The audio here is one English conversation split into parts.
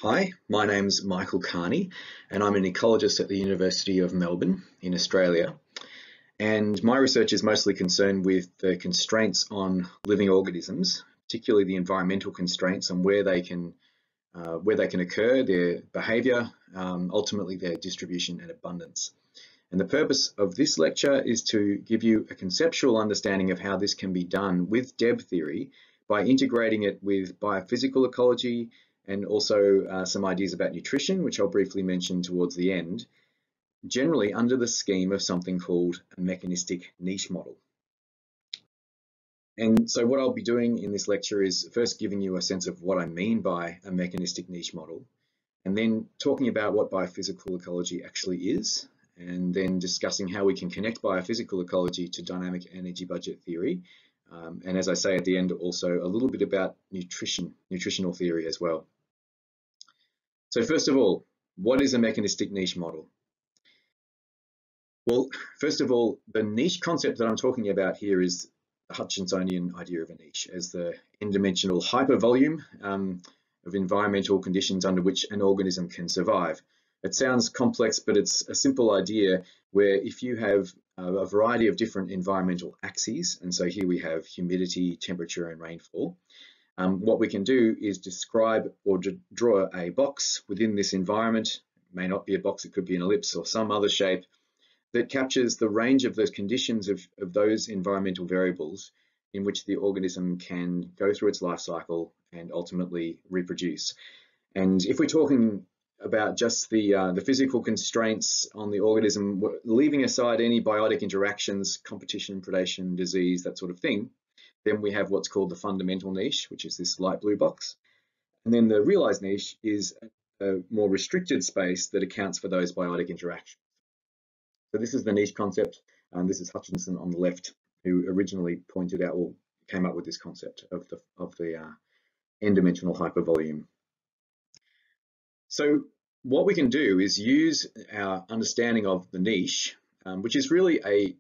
Hi, my name's Michael Kearney, and I'm an ecologist at the University of Melbourne in Australia. And my research is mostly concerned with the constraints on living organisms, particularly the environmental constraints on where they can occur, their behaviour, ultimately their distribution and abundance. And the purpose of this lecture is to give you a conceptual understanding of how this can be done with Deb theory by integrating it with biophysical ecology and also some ideas about nutrition, which I'll briefly mention towards the end, generally under the scheme of something called a mechanistic niche model. And so what I'll be doing in this lecture is first giving you a sense of what I mean by a mechanistic niche model, and then talking about what biophysical ecology actually is, and then discussing how we can connect biophysical ecology to dynamic energy budget theory. And as I say at the end, also a little bit about nutritional theory as well. So first of all, what is a mechanistic niche model? Well, first of all, the niche concept that I'm talking about here is the Hutchinsonian idea of a niche as the n-dimensional hypervolume of environmental conditions under which an organism can survive. It sounds complex, but it's a simple idea where if you have a variety of different environmental axes, and so here we have humidity, temperature, and rainfall, what we can do is describe or draw a box within this environment. It may not be a box, it could be an ellipse or some other shape that captures the range of those conditions of those environmental variables in which the organism can go through its life cycle and ultimately reproduce. And if we're talking about just the physical constraints on the organism, leaving aside any biotic interactions, competition, predation, disease, that sort of thing, then we have what's called the fundamental niche, which is this light blue box. And then the realized niche is a more restricted space that accounts for those biotic interactions. So this is the niche concept, and this is Hutchinson on the left, who originally pointed out or came up with this concept of the n-dimensional hypervolume. So what we can do is use our understanding of the niche, which is really a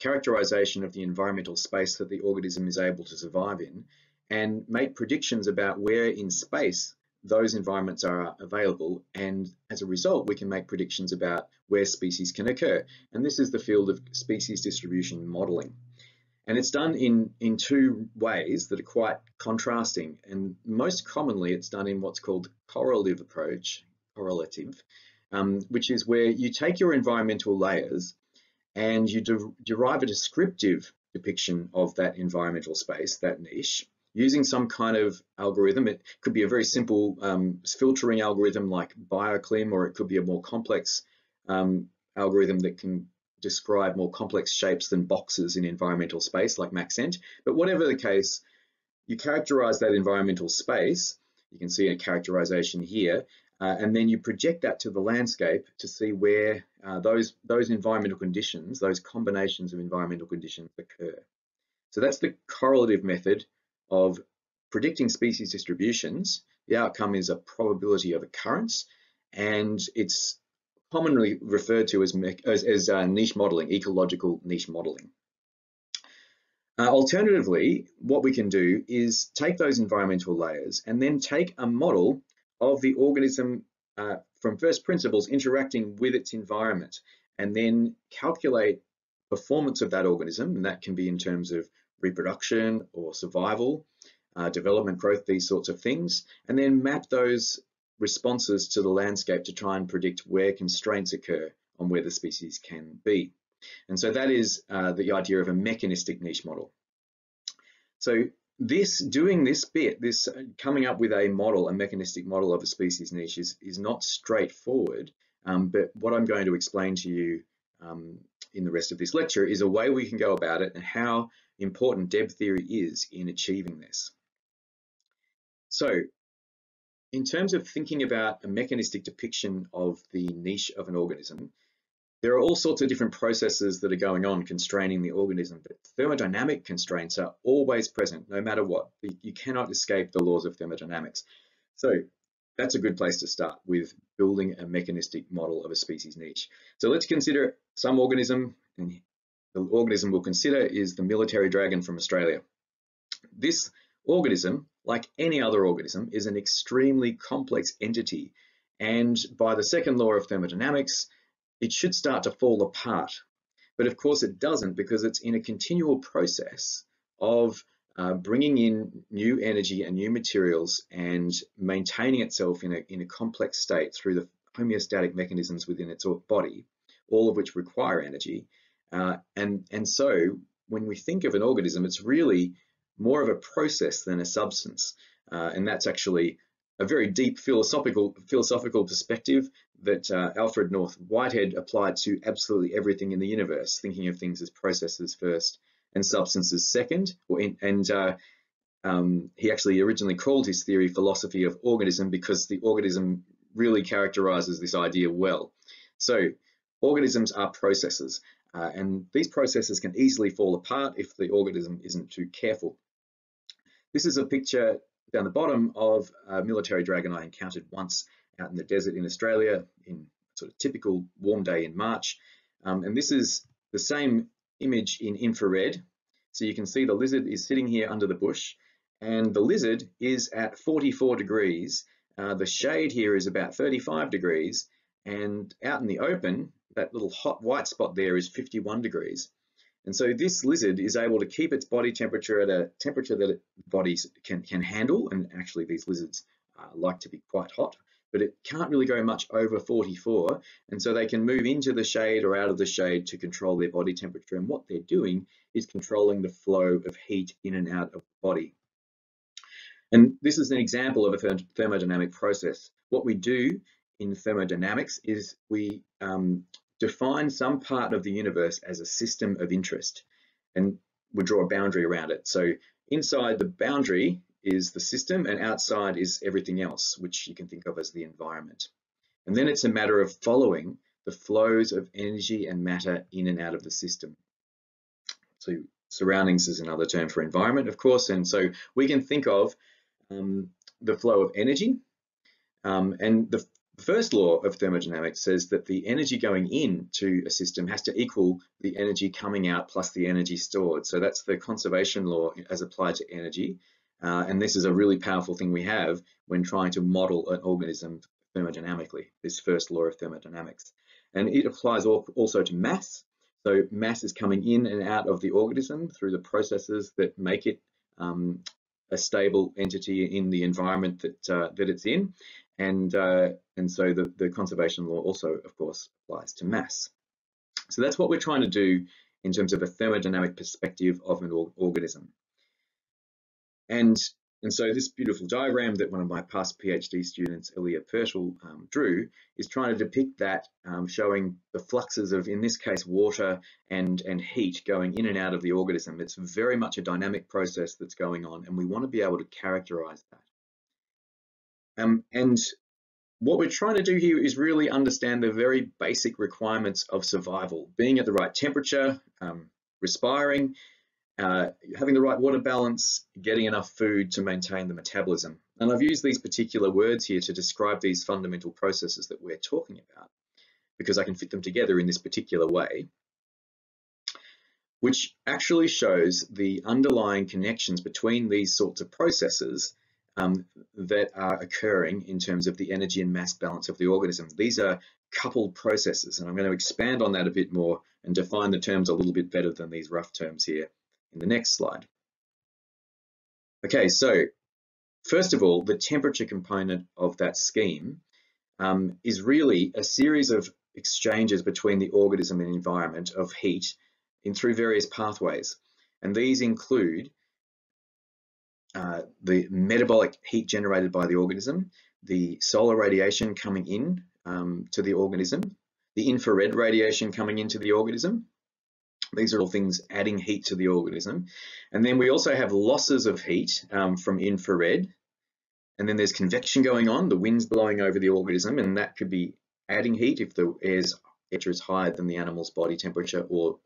characterization of the environmental space that the organism is able to survive in, and make predictions about where in space those environments are available, and as a result we can make predictions about where species can occur. And this is the field of species distribution modeling, and it's done in two ways that are quite contrasting, and most commonly it's done in what's called correlative approach, which is where you take your environmental layers and you derive a descriptive depiction of that environmental space, that niche, using some kind of algorithm. It could be a very simple filtering algorithm like Bioclim, or it could be a more complex algorithm that can describe more complex shapes than boxes in environmental space like Maxent. But whatever the case, you characterize that environmental space. You can see a characterization here. And then you project that to the landscape to see where those environmental conditions, those combinations of environmental conditions occur. So that's the correlative method of predicting species distributions. The outcome is a probability of occurrence, and it's commonly referred to as niche modeling, ecological niche modeling. Alternatively, what we can do is take those environmental layers and then take a model of the organism from first principles interacting with its environment, and then calculate performance of that organism, and that can be in terms of reproduction or survival, development, growth, these sorts of things, and then map those responses to the landscape to try and predict where constraints occur on where the species can be. And so that is the idea of a mechanistic niche model. So doing this bit, coming up with a model, a mechanistic model of a species niche is not straightforward, but what I'm going to explain to you in the rest of this lecture is a way we can go about it and how important Deb theory is in achieving this. So in terms of thinking about a mechanistic depiction of the niche of an organism, there are all sorts of different processes that are going on constraining the organism, but thermodynamic constraints are always present, no matter what. You cannot escape the laws of thermodynamics. So that's a good place to start with building a mechanistic model of a species niche. So let's consider some organism, and the organism we'll consider is the military dragon from Australia. This organism, like any other organism, is an extremely complex entity. And by the second law of thermodynamics, it should start to fall apart. But of course it doesn't, because it's in a continual process of bringing in new energy and new materials and maintaining itself in a complex state through the homeostatic mechanisms within its body, all of which require energy. And so when we think of an organism, it's really more of a process than a substance. And that's actually a very deep philosophical perspective that Alfred North Whitehead applied to absolutely everything in the universe, thinking of things as processes first and substances second. He actually originally called his theory philosophy of organism, because the organism really characterizes this idea well. So organisms are processes, and these processes can easily fall apart if the organism isn't too careful. This is a picture down the bottom of a military dragon I encountered once out in the desert in Australia in sort of typical warm day in March. And this is the same image in infrared. So you can see the lizard is sitting here under the bush, and the lizard is at 44 degrees. The shade here is about 35 degrees, and out in the open, that little hot white spot there is 51 degrees. And so this lizard is able to keep its body temperature at a temperature that its body can handle. And actually these lizards like to be quite hot, but it can't really go much over 44. And so they can move into the shade or out of the shade to control their body temperature. And what they're doing is controlling the flow of heat in and out of the body. And this is an example of a thermodynamic process. What we do in thermodynamics is we define some part of the universe as a system of interest, and we draw a boundary around it. So inside the boundary is the system, and outside is everything else, which you can think of as the environment. And then it's a matter of following the flows of energy and matter in and out of the system. So surroundings is another term for environment, of course. And so we can think of the flow of energy, and the first law of thermodynamics says that the energy going into a system has to equal the energy coming out plus the energy stored. So that's the conservation law as applied to energy. And this is a really powerful thing we have when trying to model an organism thermodynamically, this first law of thermodynamics. And it applies also to mass. So mass is coming in and out of the organism through the processes that make it a stable entity in the environment that it's in. And so the conservation law also, of course, applies to mass. So that's what we're trying to do in terms of a thermodynamic perspective of an organism. And so this beautiful diagram that one of my past PhD students, Elia Pershel, drew is trying to depict that, showing the fluxes of, in this case, water and heat going in and out of the organism. It's very much a dynamic process that's going on, and we want to be able to characterize that. And what we're trying to do here is really understand the very basic requirements of survival: being at the right temperature, respiring, having the right water balance, getting enough food to maintain the metabolism. And I've used these particular words here to describe these fundamental processes that we're talking about, because I can fit them together in this particular way, which actually shows the underlying connections between these sorts of processes that are occurring in terms of the energy and mass balance of the organism. These are coupled processes, and I'm going to expand on that a bit more and define the terms a little bit better than these rough terms here in the next slide. Okay, so first of all, the temperature component of that scheme is really a series of exchanges between the organism and environment of heat through various pathways. And these include the metabolic heat generated by the organism, the solar radiation coming in to the organism, the infrared radiation coming into the organism. These are all things adding heat to the organism. And then we also have losses of heat from infrared. And then there's convection going on, the wind's blowing over the organism, and that could be adding heat if the air's temperature is higher than the animal's body temperature, or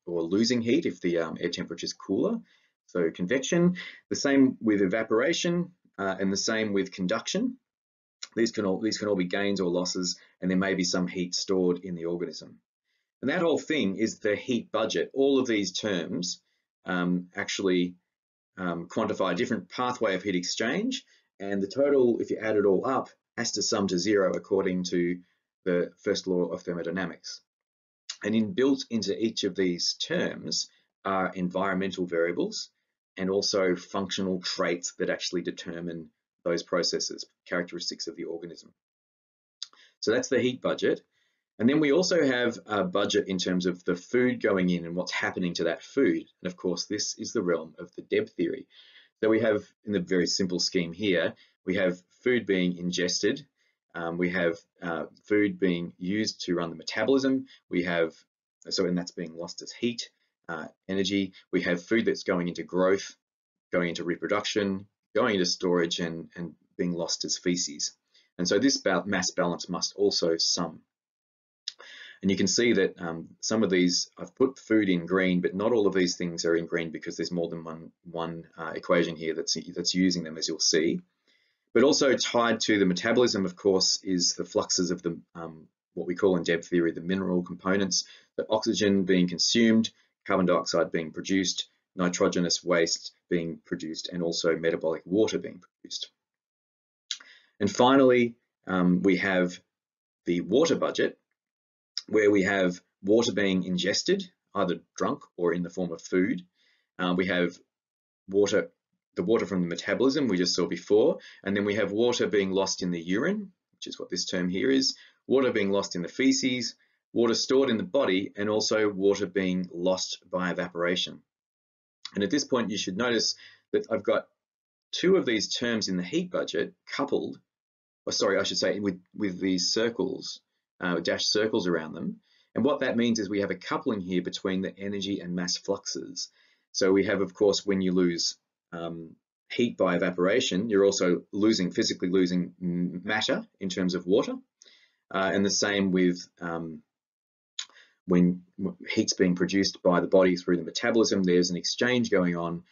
losing heat if the air temperature is cooler. So convection. The same with evaporation, and the same with conduction. These can all be gains or losses, and there may be some heat stored in the organism. And that whole thing is the heat budget. All of these terms actually quantify a different pathway of heat exchange, and the total, if you add it all up, has to sum to zero according to the first law of thermodynamics. And inbuilt into each of these terms are environmental variables and also functional traits that actually determine those processes, characteristics of the organism. So that's the heat budget. And then we also have a budget in terms of the food going in and what's happening to that food. And of course, this is the realm of the Deb theory. So we have, in the very simple scheme here, we have food being ingested. We have food being used to run the metabolism. We have, and that's being lost as heat, energy. We have food that's going into growth, going into reproduction, going into storage, and being lost as feces. And so this mass balance must also sum. And you can see that some of these, I've put food in green, but not all of these things are in green because there's more than one equation here that's using them, as you'll see. But also tied to the metabolism, of course, is the fluxes of the what we call in Deb theory the mineral components, the oxygen being consumed, carbon dioxide being produced, nitrogenous waste being produced, and also metabolic water being produced. And finally, we have the water budget, where we have water being ingested, either drunk or in the form of food. We have water, the water from the metabolism we just saw before, and then we have water being lost in the urine, which is what this term here is, water being lost in the feces, water stored in the body, and also water being lost by evaporation. And at this point, you should notice that I've got two of these terms in the heat budget coupled, or sorry, I should say with these circles, dashed circles around them. And what that means is we have a coupling here between the energy and mass fluxes. So we have, of course, when you lose heat by evaporation, you're also physically losing matter in terms of water. And the same with when heat's being produced by the body through the metabolism, there's an exchange going on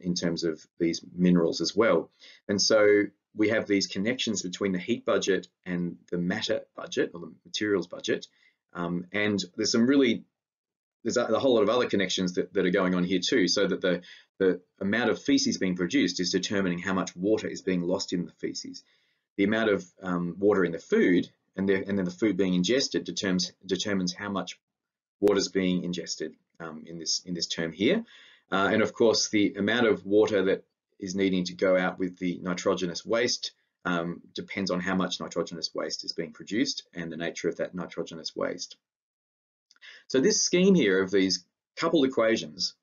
in terms of these minerals as well. And so we have these connections between the heat budget and the matter budget, or the materials budget. And there's a whole lot of other connections that are going on here too, so that the amount of feces being produced is determining how much water is being lost in the feces. The amount of water in the food and then the food being ingested determines how much water is being ingested in this term here. And of course, the amount of water that is needing to go out with the nitrogenous waste depends on how much nitrogenous waste is being produced and the nature of that nitrogenous waste. So this scheme here of these coupled equations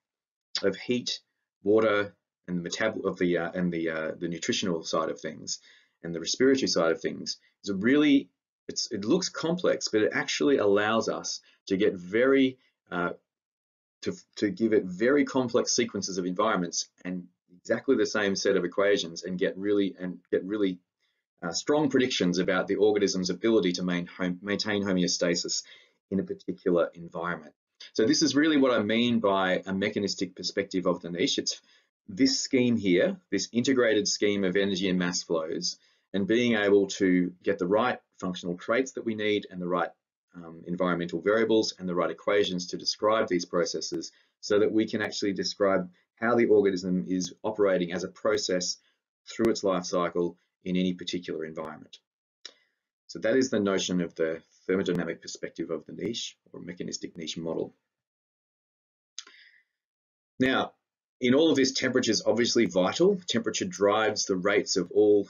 of heat, water, and the nutritional side of things and the respiratory side of things is it looks complex, but it actually allows us to get to give it very complex sequences of environments and exactly the same set of equations and get really strong predictions about the organism's ability to maintain homeostasis in a particular environment. So this is really what I mean by a mechanistic perspective of the niche. It's this scheme here, this integrated scheme of energy and mass flows, and being able to get the right functional traits that we need and the right environmental variables and the right equations to describe these processes so that we can actually describe how the organism is operating as a process through its life cycle in any particular environment. So that is the notion of the thermodynamic perspective of the niche, or mechanistic niche model. Now, in all of this, temperature is obviously vital. Temperature drives the rates of all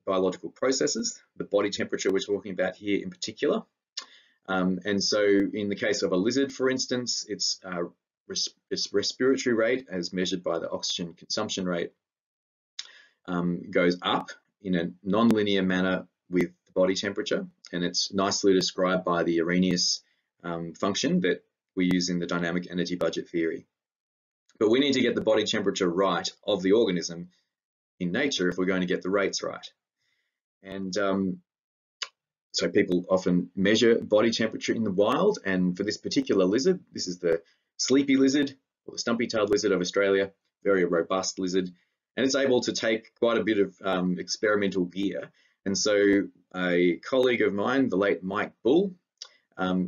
biological processes, the body temperature we're talking about here in particular. And so in the case of a lizard, for instance, its respiratory rate, as measured by the oxygen consumption rate, goes up in a non-linear manner with the body temperature, and it's nicely described by the Arrhenius function that we use in the dynamic energy budget theory. But we need to get the body temperature right of the organism in nature if we're going to get the rates right. And so people often measure body temperature in the wild, and for this particular lizard, this is the sleepy lizard, or the stumpy-tailed lizard of Australia, very robust lizard, and it's able to take quite a bit of experimental gear. And so a colleague of mine, the late Mike Bull,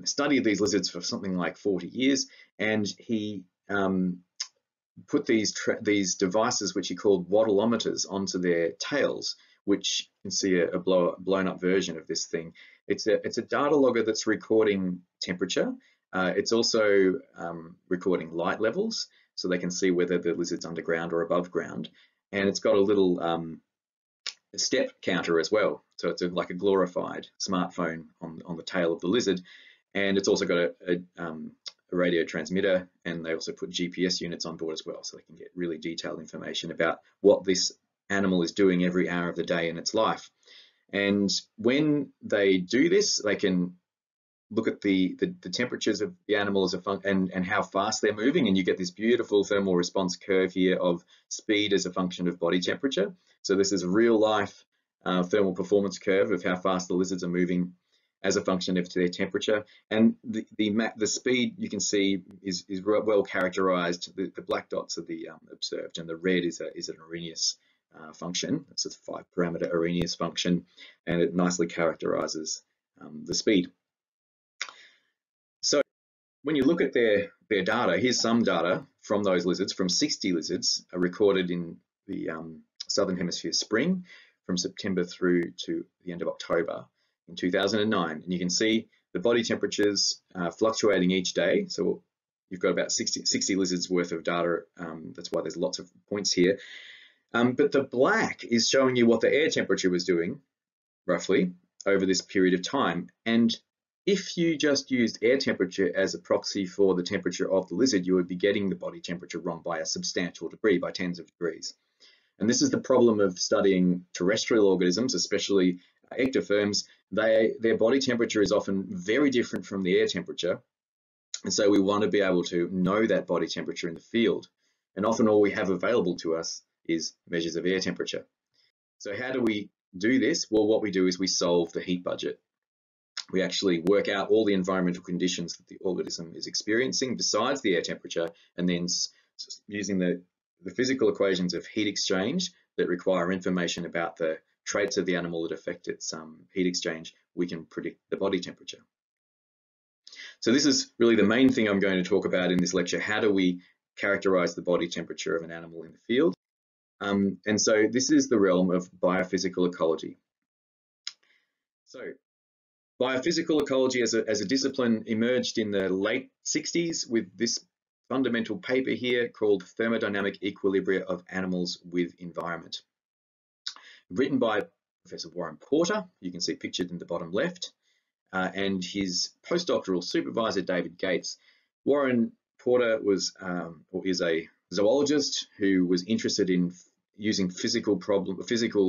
studied these lizards for something like 40 years, and he put these devices, which he called wattleometers, onto their tails, which you can see a blown up version of this thing. It's a data logger that's recording temperature. It's also recording light levels, so they can see whether the lizard's underground or above ground. And it's got a little step counter as well. So it's like a glorified smartphone on the tail of the lizard. And it's also got a radio transmitter, and they also put GPS units on board as well, so they can get really detailed information about what this animal is doing every hour of the day in its life. And when they do this, they can look at the temperatures of the animal as and how fast they're moving, and you get this beautiful thermal response curve here of speed as a function of body temperature. So this is a real life thermal performance curve of how fast the lizards are moving as a function of their temperature. And the speed, you can see, is well characterized. The black dots are the observed, and the red is an Arrhenius function. It's a 5-parameter Arrhenius function, and it nicely characterizes the speed. So when you look at their data, here's some data from those lizards, from 60 lizards recorded in the Southern Hemisphere spring, from September through to the end of October in 2009. And you can see the body temperatures fluctuating each day. So you've got about 60 lizards worth of data. That's why there's lots of points here. But the black is showing you what the air temperature was doing, roughly, over this period of time. And if you just used air temperature as a proxy for the temperature of the lizard, you would be getting the body temperature wrong by a substantial degree, by tens of degrees. And this is the problem of studying terrestrial organisms, especially ectotherms. Their body temperature is often very different from the air temperature. And so we want to be able to know that body temperature in the field. And often all we have available to us is measures of air temperature. So how do we do this? Well, what we do is we solve the heat budget. We actually work out all the environmental conditions that the organism is experiencing besides the air temperature, and then using the physical equations of heat exchange that require information about the traits of the animal that affect its heat exchange, we can predict the body temperature. So this is really the main thing I'm going to talk about in this lecture. How do we characterize the body temperature of an animal in the field? And so this is the realm of biophysical ecology. So biophysical ecology as a discipline emerged in the late 60s with this fundamental paper here called Thermodynamic Equilibria of Animals with Environment, written by Professor Warren Porter, you can see pictured in the bottom left, and his postdoctoral supervisor, David Gates. Warren Porter was or is a zoologist who was interested in using physical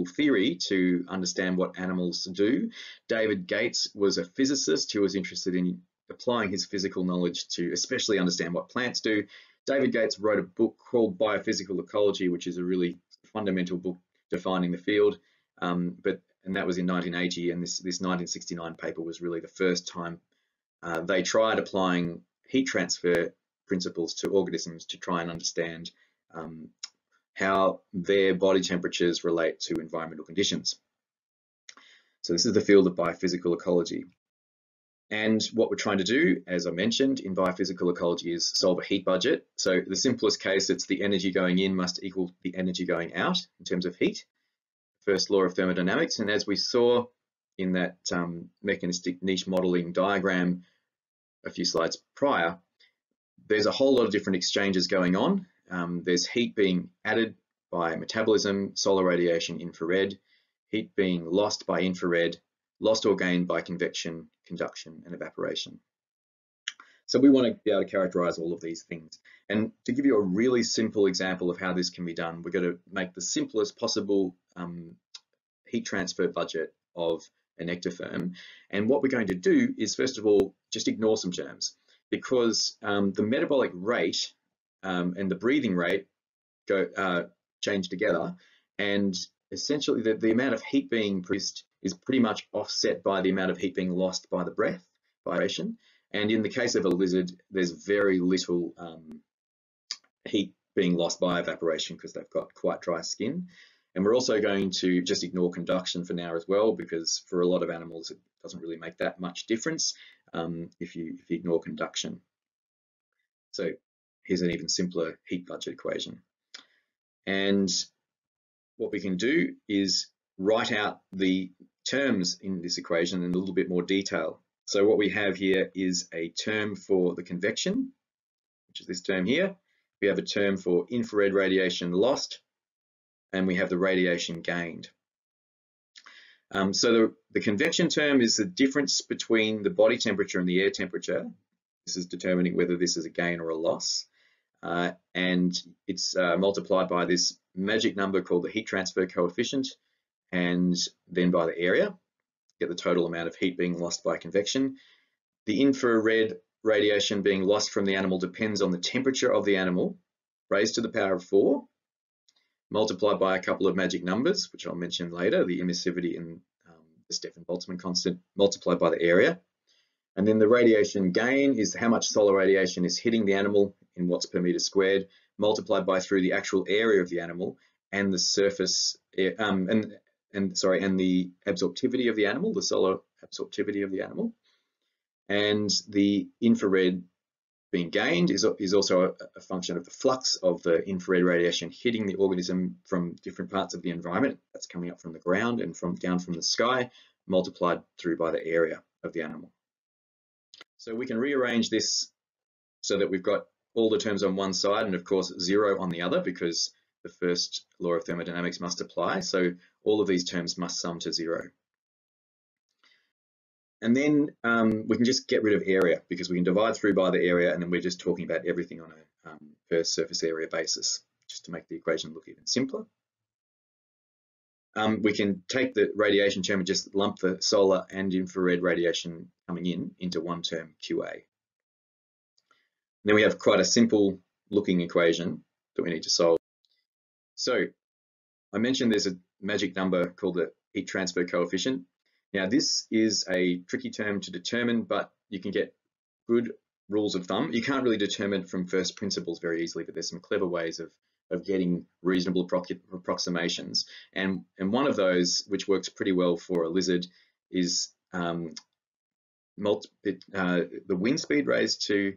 theory to understand what animals do. David Gates was a physicist who was interested in applying his physical knowledge to especially understand what plants do. David Gates wrote a book called Biophysical Ecology, which is a really fundamental book defining the field. And that was in 1980, and this 1969 paper was really the first time they tried applying heat transfer principles to organisms to try and understand how their body temperatures relate to environmental conditions. So this is the field of biophysical ecology. And what we're trying to do, as I mentioned, in biophysical ecology is solve a heat budget. So the simplest case, it's the energy going in must equal the energy going out in terms of heat. First law of thermodynamics. And as we saw in that mechanistic niche modeling diagram a few slides prior, there's a whole lot of different exchanges going on. There's heat being added by metabolism, solar radiation, infrared, heat being lost by infrared, lost or gained by convection, conduction, and evaporation. So we want to be able to characterize all of these things. And to give you a really simple example of how this can be done, we're going to make the simplest possible heat transfer budget of an ectotherm. And what we're going to do is, first of all, just ignore some terms, because the metabolic rate and the breathing rate change together, and essentially the amount of heat being produced is pretty much offset by the amount of heat being lost by the breath, by aeration. And in the case of a lizard, there's very little heat being lost by evaporation because they've got quite dry skin. And we're also going to just ignore conduction for now as well, because for a lot of animals, it doesn't really make that much difference if you ignore conduction. So here's an even simpler heat budget equation. And what we can do is write out the terms in this equation in a little bit more detail. So what we have here is a term for the convection, which is this term here. We have a term for infrared radiation lost, and we have the radiation gained. So the convection term is the difference between the body temperature and the air temperature. This is determining whether this is a gain or a loss. And it's multiplied by this magic number called the heat transfer coefficient, and then by the area, get the total amount of heat being lost by convection. The infrared radiation being lost from the animal depends on the temperature of the animal, raised to the power of 4, multiplied by a couple of magic numbers, which I'll mention later, the emissivity and the Stefan-Boltzmann constant, multiplied by the area. And then the radiation gain is how much solar radiation is hitting the animal in watts per meter squared, multiplied by through the actual area of the animal and the surface, and the absorptivity of the animal, the solar absorptivity of the animal. And the infrared being gained is also a function of the flux of the infrared radiation hitting the organism from different parts of the environment that's coming up from the ground and down from the sky, multiplied through by the area of the animal. So we can rearrange this so that we've got all the terms on one side and of course 0 on the other, because the first law of thermodynamics must apply. So all of these terms must sum to 0. And then we can just get rid of area, because we can divide through by the area, and then we're just talking about everything on a per surface area basis, just to make the equation look even simpler. We can take the radiation term and just lump the solar and infrared radiation coming in into one term, QA. And then we have quite a simple looking equation that we need to solve. So I mentioned there's a magic number called the heat transfer coefficient. Now this is a tricky term to determine, but you can get good rules of thumb. You can't really determine it from first principles very easily, but there's some clever ways of getting reasonable approximations. And one of those, which works pretty well for a lizard, is the wind speed raised to,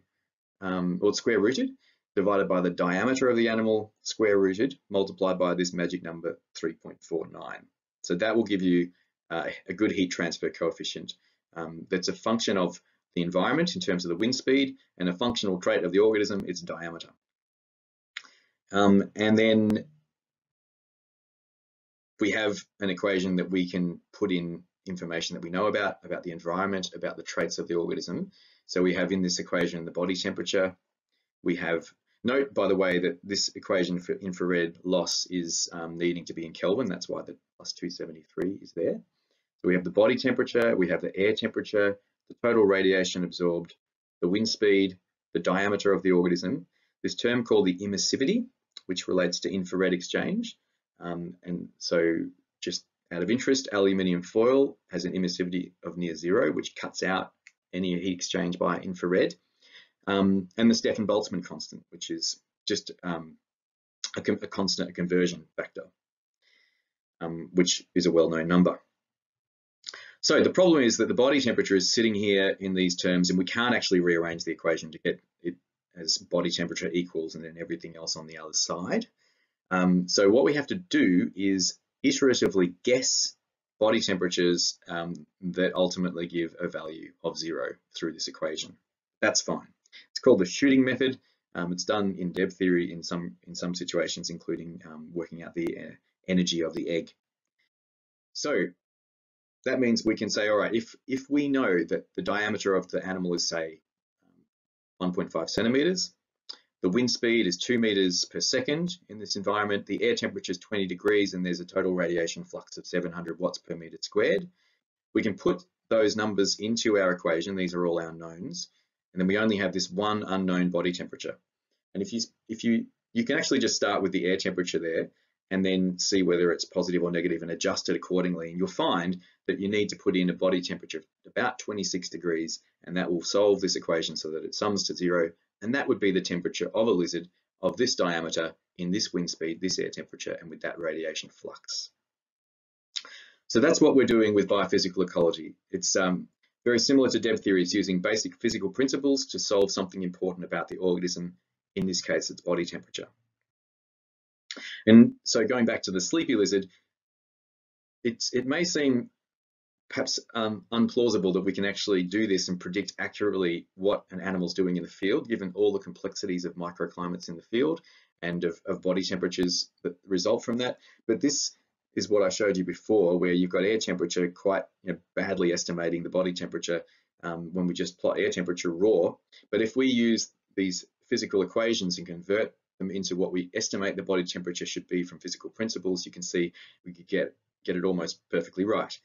or square rooted, divided by the diameter of the animal, square rooted, multiplied by this magic number 3.49. So that will give you a good heat transfer coefficient that's a function of the environment in terms of the wind speed, and a functional trait of the organism, its diameter. And then we have an equation that we can put in information that we know about the environment, about the traits of the organism. So we have in this equation the body temperature. We have, note by the way that this equation for infrared loss is needing to be in Kelvin. That's why the plus 273 is there. So we have the body temperature, we have the air temperature, the total radiation absorbed, the wind speed, the diameter of the organism, this term called the emissivity, which relates to infrared exchange. And so just out of interest, aluminium foil has an emissivity of near 0, which cuts out any heat exchange by infrared. And the Stefan-Boltzmann constant, which is just a constant conversion factor, which is a well-known number. So the problem is that the body temperature is sitting here in these terms, and we can't actually rearrange the equation to get it as body temperature equals and then everything else on the other side. So what we have to do is iteratively guess body temperatures that ultimately give a value of 0 through this equation. That's fine. It's called the shooting method. It's done in Deb theory in some situations, including working out the energy of the egg. So that means we can say, all right, if we know that the diameter of the animal is, say, 1.5 centimeters, the wind speed is 2 meters per second in this environment, the air temperature is 20 degrees, and there's a total radiation flux of 700 watts per meter squared, we can put those numbers into our equation. These are all our knowns, and then we only have this one unknown body temperature. And if you can actually just start with the air temperature there, and then see whether it's positive or negative and adjust it accordingly. And you'll find that you need to put in a body temperature of about 26 degrees, and that will solve this equation so that it sums to 0. And that would be the temperature of a lizard of this diameter in this wind speed, this air temperature, and with that radiation flux. So that's what we're doing with biophysical ecology. It's very similar to Deb theory. It's using basic physical principles to solve something important about the organism In this case, it's body temperature. And so going back to the sleepy lizard, it may seem perhaps unplausible that we can actually do this and predict accurately what an animal's doing in the field, given all the complexities of microclimates in the field and of body temperatures that result from that. But this is what I showed you before, where you've got air temperature quite badly estimating the body temperature when we just plot air temperature raw. But if we use these physical equations and convert them into what we estimate the body temperature should be from physical principles, you can see we could get it almost perfectly right.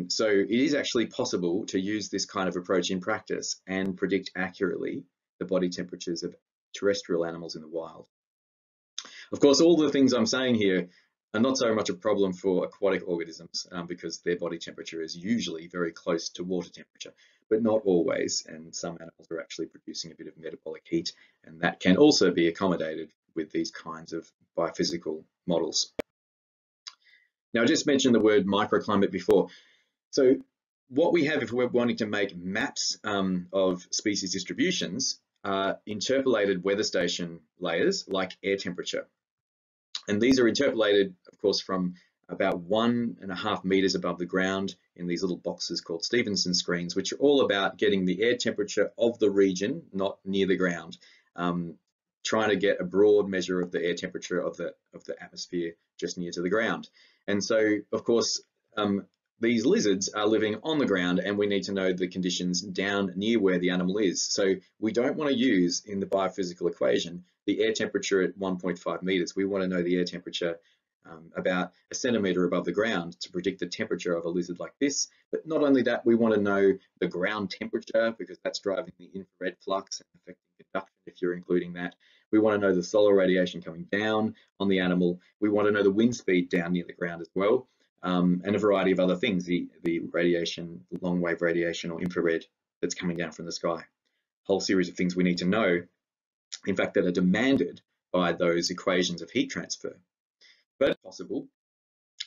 So it is actually possible to use this kind of approach in practice and predict accurately the body temperatures of terrestrial animals in the wild. Of course, all the things I'm saying here are not so much a problem for aquatic organisms because their body temperature is usually very close to water temperature, but not always. And some animals are actually producing a bit of metabolic heat, and that can also be accommodated with these kinds of biophysical models. Now, I just mentioned the word microclimate before. So what we have if we're wanting to make maps of species distributions are interpolated weather station layers like air temperature. And these are interpolated, of course, from about 1.5 meters above the ground in these little boxes called Stevenson screens, which are all about getting the air temperature of the region, not near the ground, trying to get a broad measure of the air temperature of the atmosphere just near to the ground. And so, of course, these lizards are living on the ground, and we need to know the conditions down near where the animal is. So we don't want to use in the biophysical equation the air temperature at 1.5 meters. We want to know the air temperature about 1 centimeter above the ground to predict the temperature of a lizard like this. But not only that, we want to know the ground temperature because that's driving the infrared flux and affecting conduction if you're including that. We want to know the solar radiation coming down on the animal. We want to know the wind speed down near the ground as well. And a variety of other things, the radiation, long wave radiation or infrared that's coming down from the sky. Whole series of things we need to know, in fact, that are demanded by those equations of heat transfer. But it's possible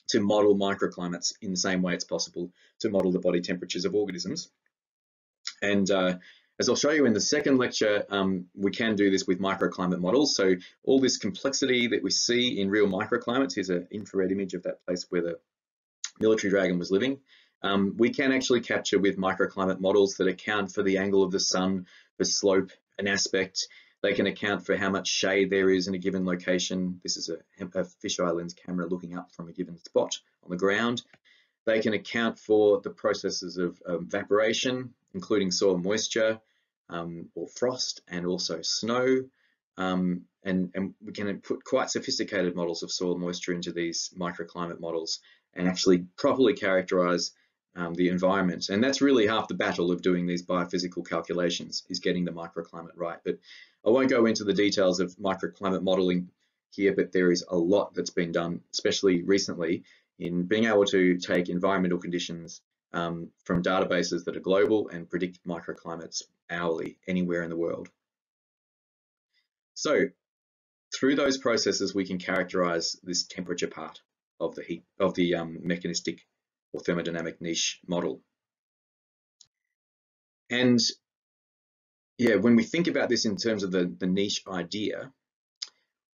to model microclimates in the same way it's possible to model the body temperatures of organisms. And as I'll show you in the second lecture, we can do this with microclimate models. So all this complexity that we see in real microclimates, here's an infrared image of that place where the military dragon was living. We can actually capture with microclimate models that account for the angle of the sun, the slope and aspect. They can account for how much shade there is in a given location. This is a fisheye lens camera looking up from a given spot on the ground. They can account for the processes of evaporation, including soil moisture or frost and also snow. And we can put quite sophisticated models of soil moisture into these microclimate models and actually properly characterize the environment. And that's really half the battle of doing these biophysical calculations, is getting the microclimate right. But I won't go into the details of microclimate modeling here, but there is a lot that's been done, especially recently, in being able to take environmental conditions from databases that are global and predict microclimates hourly anywhere in the world. So through those processes, we can characterize this temperature part of the mechanistic or thermodynamic niche model. And yeah, when we think about this in terms of the niche idea,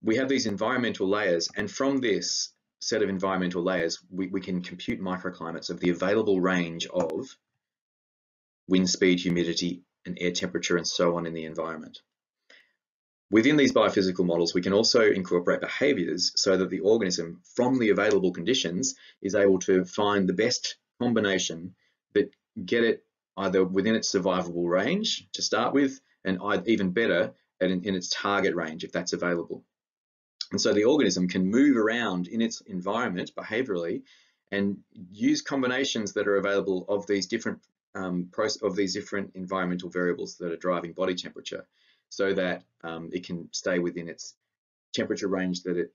we have these environmental layers, and from this set of environmental layers, we can compute microclimates of the available range of wind speed, humidity, and air temperature, and so on in the environment. Within these biophysical models, we can also incorporate behaviors so that the organism, from the available conditions, is able to find the best combination that get it either within its survivable range to start with, and even better in its target range if that's available. And so the organism can move around in its environment behaviorally and use combinations that are available of these different environmental variables that are driving body temperature, so that it can stay within its temperature range that it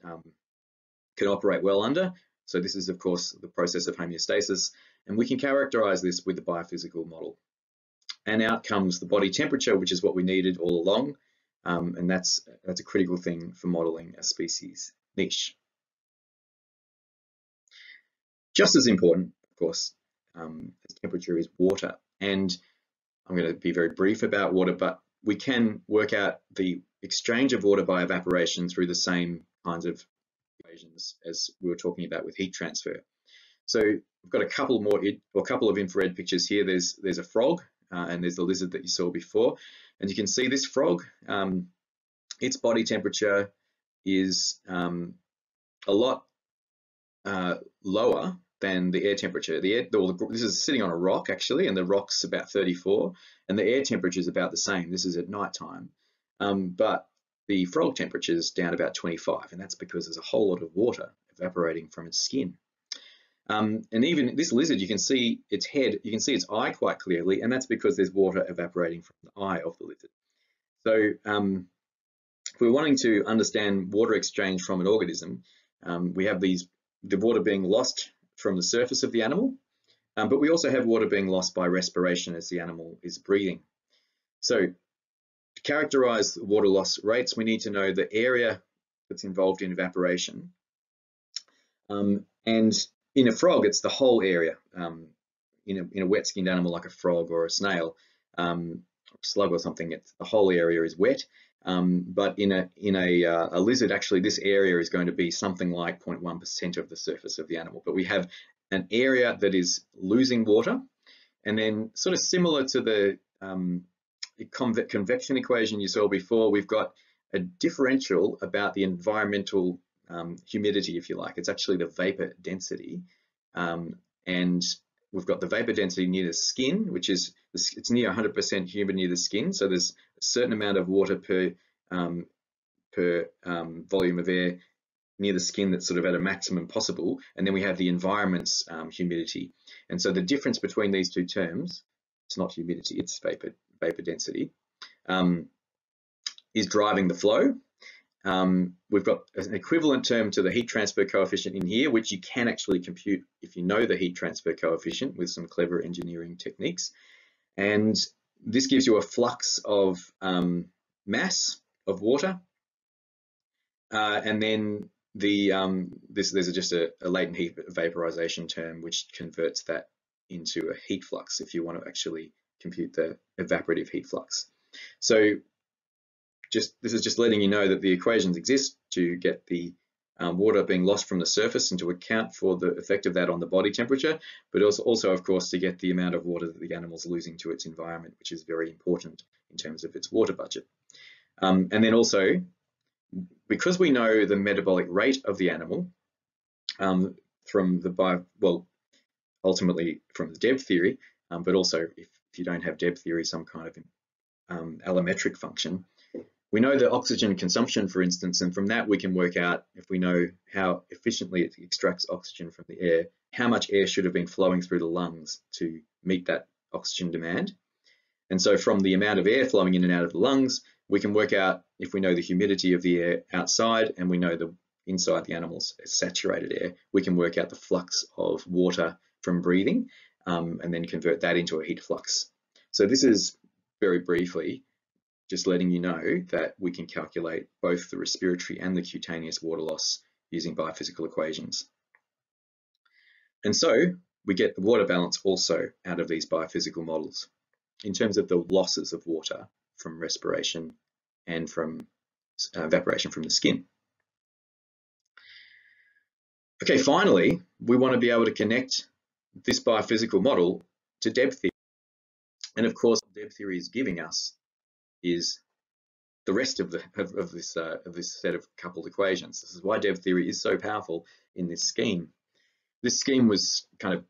can operate well under. So this is, of course, the process of homeostasis, and we can characterize this with the biophysical model. And out comes the body temperature, which is what we needed all along, and that's a critical thing for modeling a species niche. Just as important, of course, as temperature is water, and I'm going to be very brief about water, but we can work out the exchange of water by evaporation through the same kinds of equations as we were talking about with heat transfer. So we've got a couple more, or a couple of infrared pictures here. There's a frog and there's the lizard that you saw before, and you can see this frog. Its body temperature is a lot lower than the air temperature. This is sitting on a rock actually, and the rock's about 34, and the air temperature is about the same. This is at night time, but the frog temperature is down about 25, and that's because there's a whole lot of water evaporating from its skin. And even this lizard, you can see its head, you can see its eye quite clearly, and that's because there's water evaporating from the eye of the lizard. So if we're wanting to understand water exchange from an organism, we have the water being lost from the surface of the animal, but we also have water being lost by respiration as the animal is breathing. So to characterize water loss rates, we need to know the area that's involved in evaporation. And in a frog, it's the whole area. In a wet-skinned animal like a frog or a snail, or a slug or something, the whole area is wet. But in a lizard, actually, this area is going to be something like 0.1% of the surface of the animal. But we have an area that is losing water, and then sort of similar to the convection equation you saw before, we've got a differential about the environmental humidity, if you like. It's actually the vapor density, and we've got the vapor density near the skin, which is it's near 100% humid near the skin. So there's a certain amount of water per volume of air near the skin that's sort of at a maximum possible. And then we have the environment's humidity. And so the difference between these two terms, it's not humidity, it's vapor density, is driving the flow. We've got an equivalent term to the heat transfer coefficient in here, which you can actually compute if you know the heat transfer coefficient with some clever engineering techniques. And this gives you a flux of mass of water. And then there's just a latent heat vaporization term, which converts that into a heat flux if you want to actually compute the evaporative heat flux. So this is just letting you know that the equations exist to get the water being lost from the surface and to account for the effect of that on the body temperature, but also of course, to get the amount of water that the animal's losing to its environment, which is very important in terms of its water budget. And then also, because we know the metabolic rate of the animal ultimately from the Deb theory, but also if you don't have Deb theory, some kind of allometric function. We know the oxygen consumption, for instance, and from that we can work out, if we know how efficiently it extracts oxygen from the air, how much air should have been flowing through the lungs to meet that oxygen demand. And so from the amount of air flowing in and out of the lungs, we can work out, if we know the humidity of the air outside and we know the inside the animal's saturated air, we can work out the flux of water from breathing and then convert that into a heat flux. So this is very briefly just letting you know that we can calculate both the respiratory and the cutaneous water loss using biophysical equations. And so we get the water balance also out of these biophysical models in terms of the losses of water from respiration and from evaporation from the skin. Okay, finally, we want to be able to connect this biophysical model to Deb theory. And of course, what Deb theory is giving us is the rest of this set of coupled equations. This is why Deb theory is so powerful in this scheme. This scheme was kind of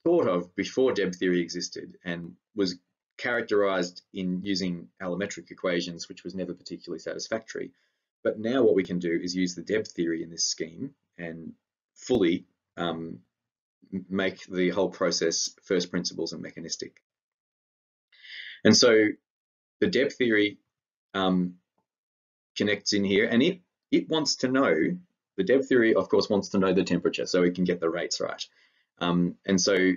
thought of before Deb theory existed and was characterized in using allometric equations, which was never particularly satisfactory. But now what we can do is use the Deb theory in this scheme and fully make the whole process first principles and mechanistic. And so the Deb theory connects in here, and it wants to know, the Deb theory of course wants to know the temperature so it can get the rates right. And so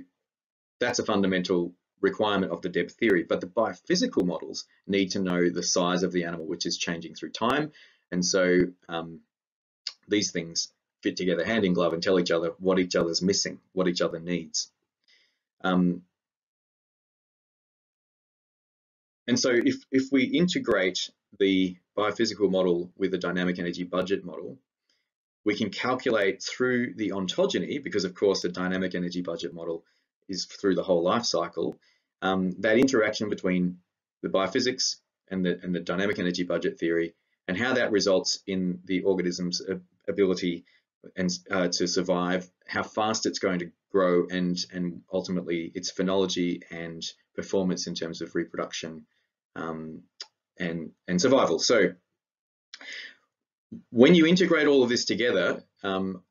that's a fundamental requirement of the Deb theory, but the biophysical models need to know the size of the animal, which is changing through time. And so these things fit together hand in glove and tell each other what each other's missing, what each other needs. And so if we integrate the biophysical model with the dynamic energy budget model, we can calculate through the ontogeny, because of course the dynamic energy budget model is through the whole life cycle, that interaction between the biophysics and the dynamic energy budget theory, and how that results in the organism's ability and to survive, how fast it's going to grow, and ultimately its phenology and performance in terms of reproduction and survival. So when you integrate all of this together, I'm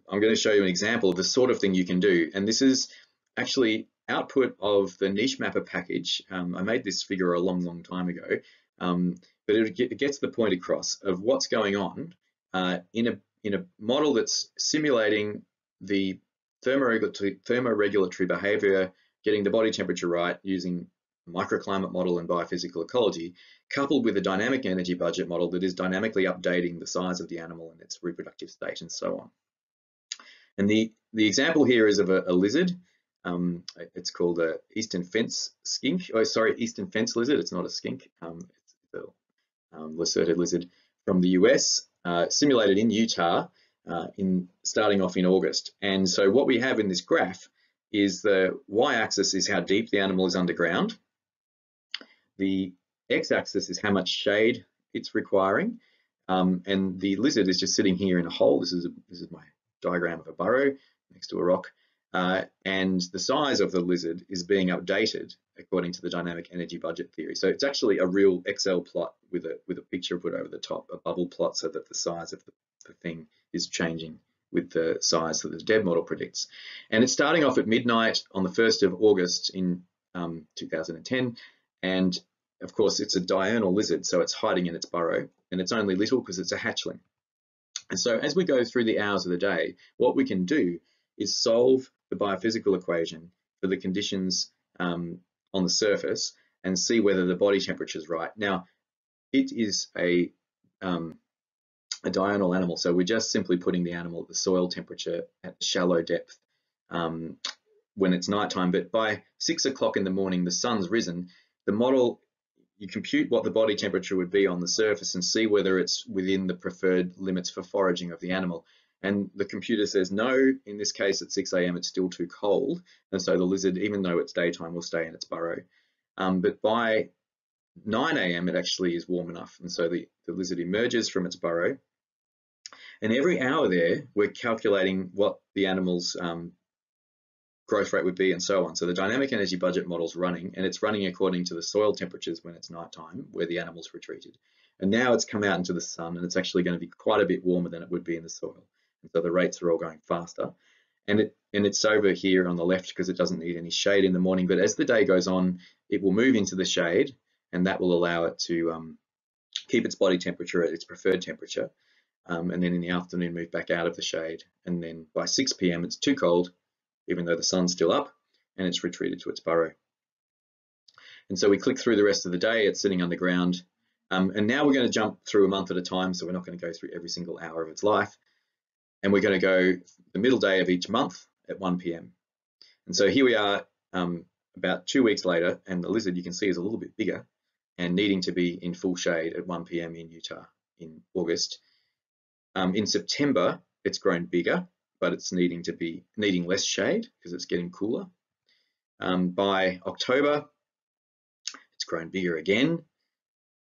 going to show you an example of the sort of thing you can do. And this is actually output of the niche mapper package. I made this figure a long time ago, but it gets the point across of what's going on in a model that's simulating the thermoregulatory behavior, getting the body temperature right using microclimate model and biophysical ecology, coupled with a dynamic energy budget model that is dynamically updating the size of the animal and its reproductive state and so on. And the example here is of a lizard. It's called a eastern fence skink. Oh, sorry, eastern fence lizard. It's not a skink. It's a lacerted lizard from the US, simulated in Utah, starting off in August. And so what we have in this graph is the y-axis is how deep the animal is underground. The x-axis is how much shade it's requiring, and the lizard is just sitting here in a hole. This is my diagram of a burrow next to a rock, and the size of the lizard is being updated according to the dynamic energy budget theory. So it's actually a real Excel plot with a picture put over the top, a bubble plot, so that the size of the thing is changing with the size that the DEB model predicts. And it's starting off at midnight on the 1st of August in 2010. And of course, it's a diurnal lizard, so it's hiding in its burrow, and it's only little because it's a hatchling. And so as we go through the hours of the day, what we can do is solve the biophysical equation for the conditions on the surface and see whether the body temperature is right. Now, it is a diurnal animal, so we're just simply putting the animal at the soil temperature at shallow depth when it's nighttime. But by 6 o'clock in the morning, the sun's risen. The model, you compute what the body temperature would be on the surface and see whether it's within the preferred limits for foraging of the animal. And the computer says no, in this case at 6 a.m. it's still too cold, and so the lizard, even though it's daytime, will stay in its burrow. But by 9 a.m. it actually is warm enough, and so the lizard emerges from its burrow. And every hour there, we're calculating what the animal's growth rate would be and so on. So the dynamic energy budget model's running, and it's running according to the soil temperatures when it's nighttime, where the animal's retreated. And now it's come out into the sun, and it's actually going to be quite a bit warmer than it would be in the soil. And so the rates are all going faster. And it's over here on the left because it doesn't need any shade in the morning. But as the day goes on, it will move into the shade, and that will allow it to keep its body temperature at its preferred temperature. And then in the afternoon, move back out of the shade. And then by 6 p.m. it's too cold, even though the sun's still up, and it's retreated to its burrow. And so we click through the rest of the day, it's sitting underground. And now we're going to jump through a month at a time, so we're not going to go through every single hour of its life. And we're going to go the middle day of each month at 1 p.m. And so here we are about 2 weeks later, and the lizard, you can see, is a little bit bigger and needing to be in full shade at 1 p.m. in Utah in August. In September, it's grown bigger, but it's needing less shade because it's getting cooler. By October, it's grown bigger again,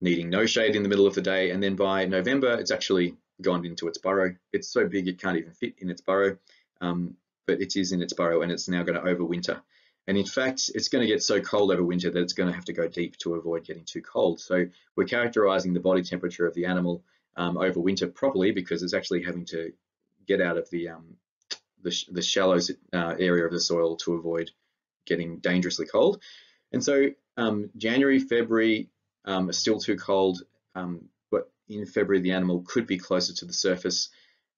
needing no shade in the middle of the day. And then by November, it's actually gone into its burrow. It's so big it can't even fit in its burrow, but it is in its burrow, and it's now going to overwinter. And in fact, it's going to get so cold over winter that it's going to have to go deep to avoid getting too cold. So we're characterizing the body temperature of the animal over winter properly, because it's actually having to get out of the shallow area of the soil to avoid getting dangerously cold. And so January, February are still too cold, but in February the animal could be closer to the surface.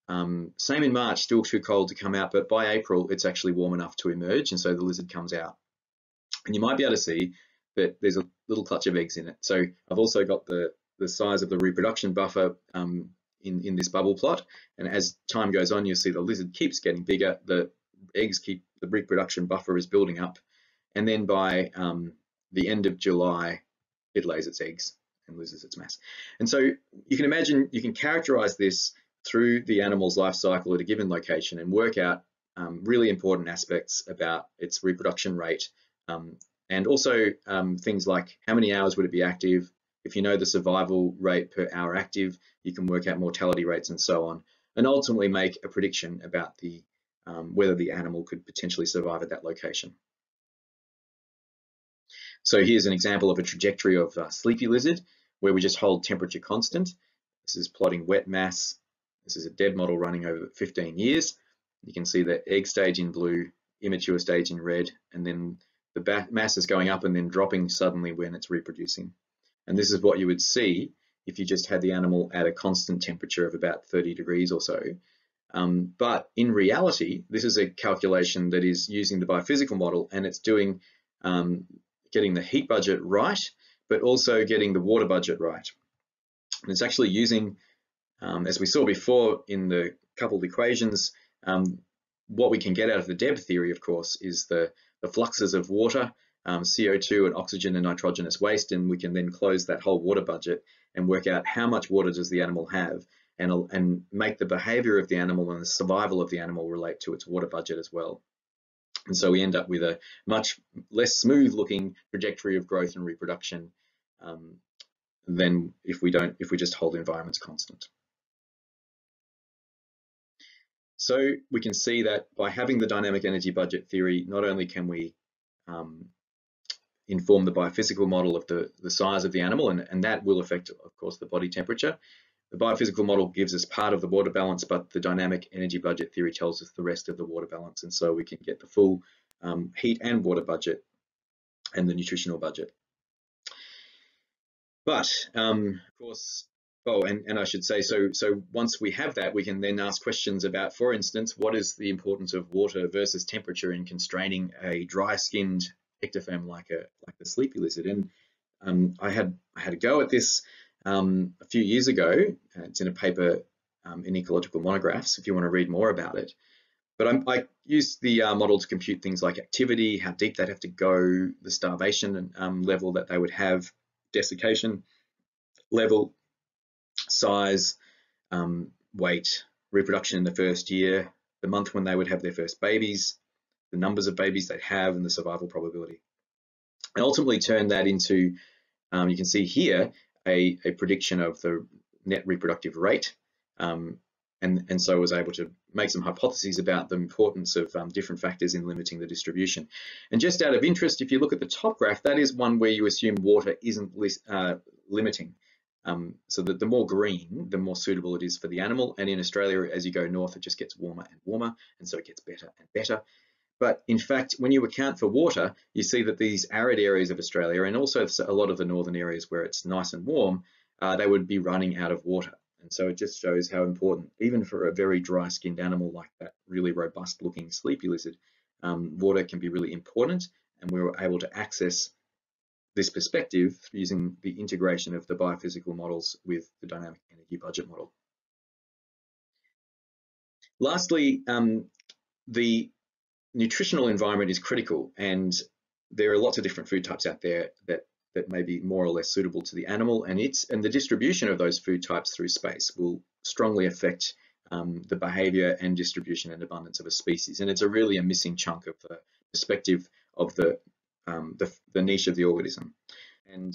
Same in March, still too cold to come out, but by April it's actually warm enough to emerge, and so the lizard comes out. And you might be able to see that there's a little clutch of eggs in it. So I've also got the size of the reproduction buffer in this bubble plot, and as time goes on, you'll see the lizard keeps getting bigger, the reproduction buffer is building up, and then by the end of July, it lays its eggs and loses its mass. And so you can imagine, you can characterize this through the animal's life cycle at a given location and work out really important aspects about its reproduction rate, and also things like how many hours would it be active. If you know the survival rate per hour active, you can work out mortality rates and so on, and ultimately make a prediction about the whether the animal could potentially survive at that location. So here's an example of a trajectory of a sleepy lizard where we just hold temperature constant. This is plotting wet mass. This is a dead model running over 15 years. You can see the egg stage in blue, immature stage in red, and then the mass is going up and then dropping suddenly when it's reproducing. And this is what you would see if you just had the animal at a constant temperature of about 30 degrees or so. But in reality, this is a calculation that is using the biophysical model, and it's doing getting the heat budget right, but also getting the water budget right. And it's actually using, as we saw before in the coupled equations, what we can get out of the Deb theory, of course, is the fluxes of water, CO2 and oxygen and nitrogenous waste, and we can then close that whole water budget and work out how much water does the animal have, and make the behavior of the animal and the survival of the animal relate to its water budget as well. And so we end up with a much less smooth looking trajectory of growth and reproduction than if we just hold environments constant. So we can see that by having the dynamic energy budget theory, not only can we inform the biophysical model of the size of the animal, and that will affect, of course, the body temperature. The biophysical model gives us part of the water balance, but the dynamic energy budget theory tells us the rest of the water balance, and so we can get the full heat and water budget and the nutritional budget. But of course, and I should say, so once we have that, we can then ask questions about, for instance, what is the importance of water versus temperature in constraining a dry-skinned ectotherm like the sleepy lizard? And I had a go at this a few years ago. It's in a paper in Ecological Monographs if you want to read more about it. But I used the model to compute things like activity, how deep they'd have to go, the starvation level that they would have, desiccation level, size, weight, reproduction in the first year, the month when they would have their first babies, the numbers of babies they'd have, and the survival probability. And ultimately turned that into, you can see here, a prediction of the net reproductive rate, and so was able to make some hypotheses about the importance of different factors in limiting the distribution. And just out of interest, if you look at the top graph, that is one where you assume water isn't limiting. So that the more green, the more suitable it is for the animal. And in Australia, as you go north, it just gets warmer and warmer, and so it gets better and better. But in fact, when you account for water, you see that these arid areas of Australia, and also a lot of the northern areas where it's nice and warm, they would be running out of water. And so it just shows how important, even for a very dry-skinned animal like that really robust-looking sleepy lizard, water can be really important. And we were able to access this perspective using the integration of the biophysical models with the dynamic energy budget model. Lastly, the nutritional environment is critical, and there are lots of different food types out there that may be more or less suitable to the animal, and the distribution of those food types through space will strongly affect the behavior and distribution and abundance of a species. And it's really a missing chunk of the perspective of the niche of the organism. And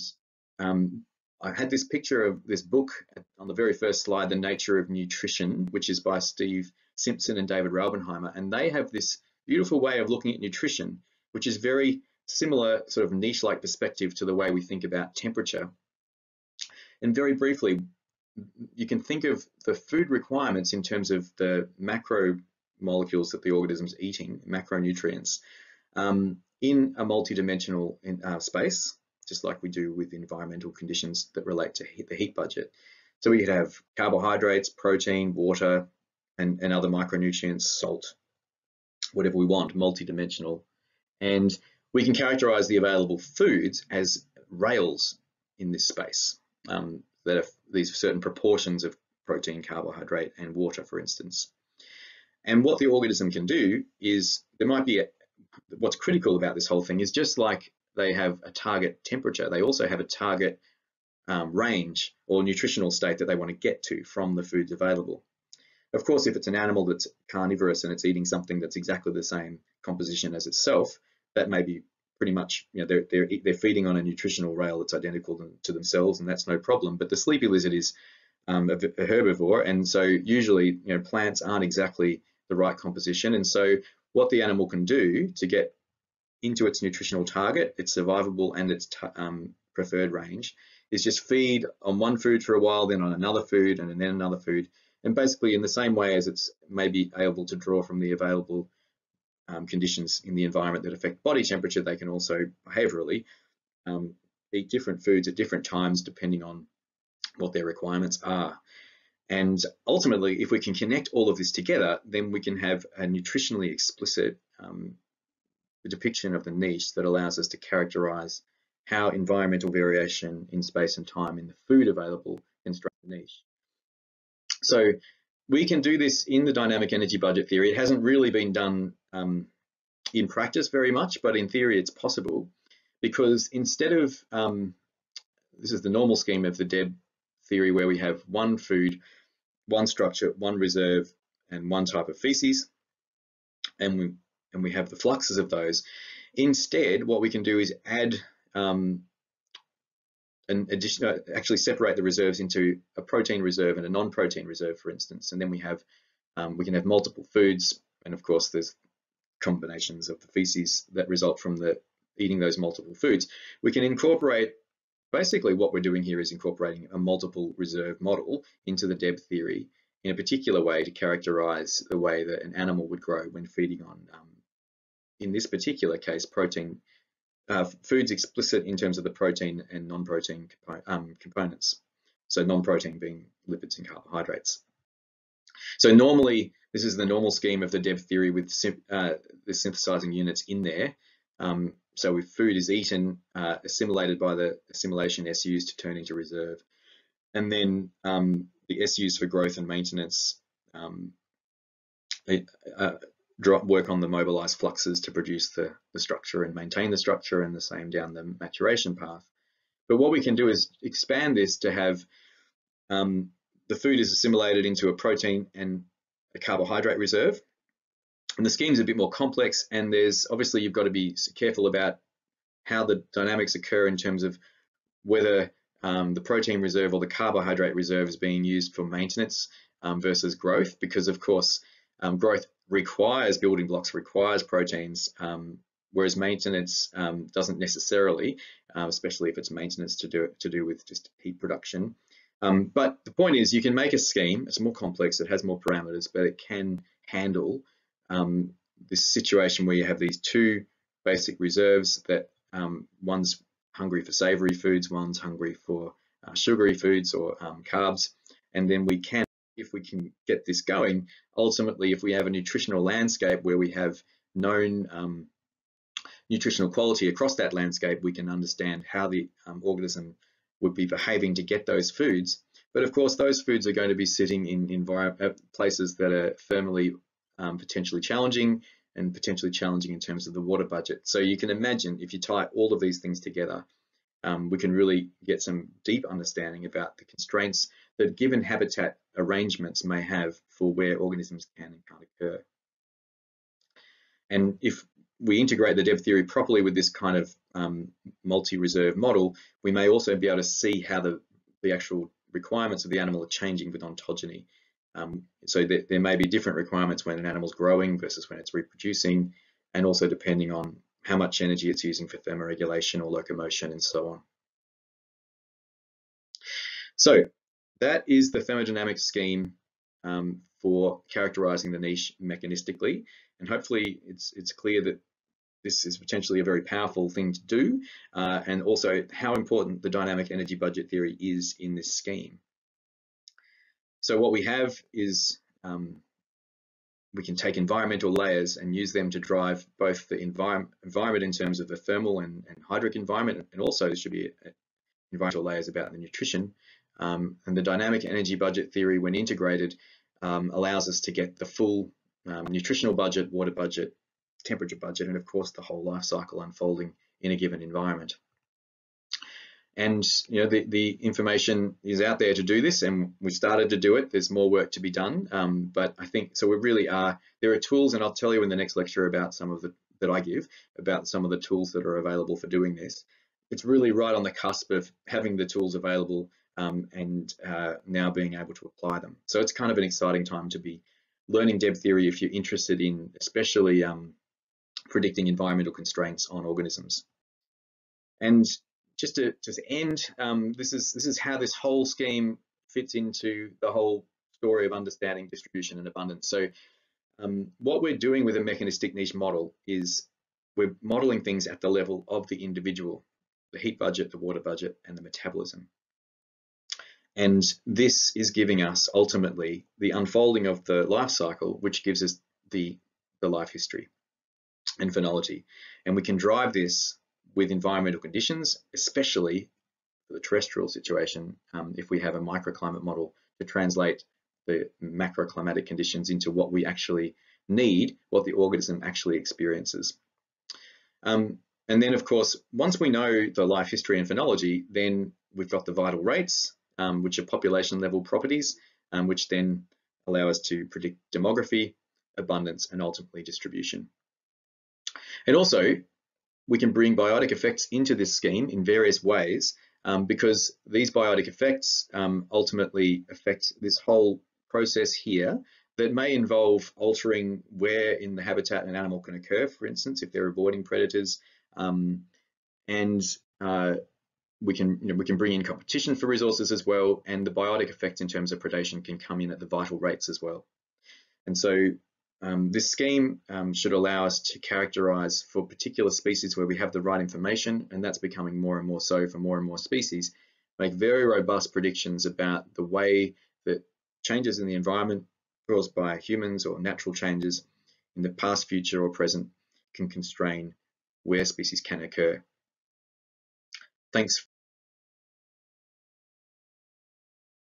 I had this picture of this book on the very first slide, The Nature of Nutrition, which is by Steve Simpson and David Raubenheimer, and they have this beautiful way of looking at nutrition, which is very similar sort of niche-like perspective to the way we think about temperature. And very briefly, you can think of the food requirements in terms of the macro molecules that the organism's eating, macronutrients, in a multidimensional space, just like we do with environmental conditions that relate to the heat budget. So we could have carbohydrates, protein, water, and other micronutrients, salt, whatever we want, multidimensional. And we can characterize the available foods as rails in this space, that are these certain proportions of protein, carbohydrate, and water, for instance. And what the organism can do is, there might be what's critical about this whole thing is, just like they have a target temperature, they also have a target range or nutritional state that they want to get to from the foods available. Of course, if it's an animal that's carnivorous and it's eating something that's exactly the same composition as itself, that may be pretty much, they're feeding on a nutritional rail that's identical to themselves, and that's no problem. But the sleepy lizard is a herbivore, and so usually, plants aren't exactly the right composition. And so what the animal can do to get into its nutritional target, its survivable and its preferred range, is just feed on one food for a while, then on another food, and then another food. And basically in the same way as it's maybe able to draw from the available conditions in the environment that affect body temperature, they can also behaviorally eat different foods at different times depending on what their requirements are. And ultimately, if we can connect all of this together, then we can have a nutritionally explicit depiction of the niche that allows us to characterize how environmental variation in space and time in the food available construct the niche. So we can do this in the dynamic energy budget theory. It hasn't really been done in practice very much, but in theory it's possible, because instead of, this is the normal scheme of the DEB theory, where we have one food, one structure, one reserve, and one type of feces, and we have the fluxes of those. Instead, what we can do is add actually separate the reserves into a protein reserve and a non-protein reserve, for instance, and then we can have multiple foods, and of course there's combinations of the feces that result from eating those multiple foods. We can incorporate, basically what we're doing here is incorporating a multiple reserve model into the DEB theory in a particular way to characterize the way that an animal would grow when feeding on, in this particular case, protein foods explicit in terms of the protein and non-protein components. So non-protein being lipids and carbohydrates. So normally, this is the normal scheme of the DEB theory with the synthesizing units in there. So if food is eaten, assimilated by the assimilation SUs to turn into reserve, and then the SUs for growth and maintenance work on the mobilized fluxes to produce the structure and maintain the structure, and the same down the maturation path. But what we can do is expand this to have the food is assimilated into a protein and a carbohydrate reserve. And the scheme's a bit more complex, and there's obviously you've got to be careful about how the dynamics occur in terms of whether the protein reserve or the carbohydrate reserve is being used for maintenance versus growth, because of course growth requires building blocks, requires proteins, whereas maintenance doesn't necessarily, especially if it's maintenance to do with just heat production. But the point is, you can make a scheme. It's more complex, it has more parameters, but it can handle this situation where you have these two basic reserves that one's hungry for savory foods, one's hungry for sugary foods or carbs, and then we can, if we can get this going, ultimately, if we have a nutritional landscape where we have known nutritional quality across that landscape, we can understand how the organism would be behaving to get those foods. But of course, those foods are going to be sitting in places that are thermally potentially challenging, and potentially challenging in terms of the water budget. So you can imagine, if you tie all of these things together, we can really get some deep understanding about the constraints that given habitat arrangements may have for where organisms can and can't occur. And if we integrate the DEB theory properly with this kind of multi-reserve model, we may also be able to see how the actual requirements of the animal are changing with ontogeny. So there may be different requirements when an animal's growing versus when it's reproducing, and also depending on how much energy it's using for thermoregulation or locomotion and so on. So that is the thermodynamic scheme for characterizing the niche mechanistically, and hopefully it's clear that this is potentially a very powerful thing to do, and also how important the dynamic energy budget theory is in this scheme. So what we have is we can take environmental layers and use them to drive both the environment in terms of the thermal and hydric environment, and also there should be environmental layers about the nutrition. And the dynamic energy budget theory, when integrated, allows us to get the full nutritional budget, water budget, temperature budget, and of course the whole life cycle unfolding in a given environment. And the information is out there to do this, and we started to do it. There's more work to be done, but I think so. We really are. There are tools, and I'll tell you in the next lecture about some of the that I give about some of the tools that are available for doing this. It's really right on the cusp of having the tools available and now being able to apply them. So it's kind of an exciting time to be learning Deb theory if you're interested in, especially predicting environmental constraints on organisms. And just to end, this is how this whole scheme fits into the whole story of understanding distribution and abundance. So what we're doing with a mechanistic niche model is we're modeling things at the level of the individual, the heat budget, the water budget, and the metabolism. And this is giving us ultimately the unfolding of the life cycle, which gives us the life history and phenology. And we can drive this with environmental conditions, especially for the terrestrial situation, if we have a microclimate model to translate the macroclimatic conditions into what we actually need, what the organism actually experiences. And then, of course, once we know the life history and phenology, then we've got the vital rates, which are population level properties, which then allow us to predict demography, abundance, and ultimately distribution. And also, we can bring biotic effects into this scheme in various ways, because these biotic effects ultimately affect this whole process here that may involve altering where in the habitat an animal can occur, for instance, if they're avoiding predators. We can bring in competition for resources as well, and the biotic effects in terms of predation can come in at the vital rates as well. And so this scheme should allow us to characterize for particular species where we have the right information, and that's becoming more and more so for more and more species, make very robust predictions about the way that changes in the environment caused by humans or natural changes in the past, future, or present can constrain where species can occur. Thanks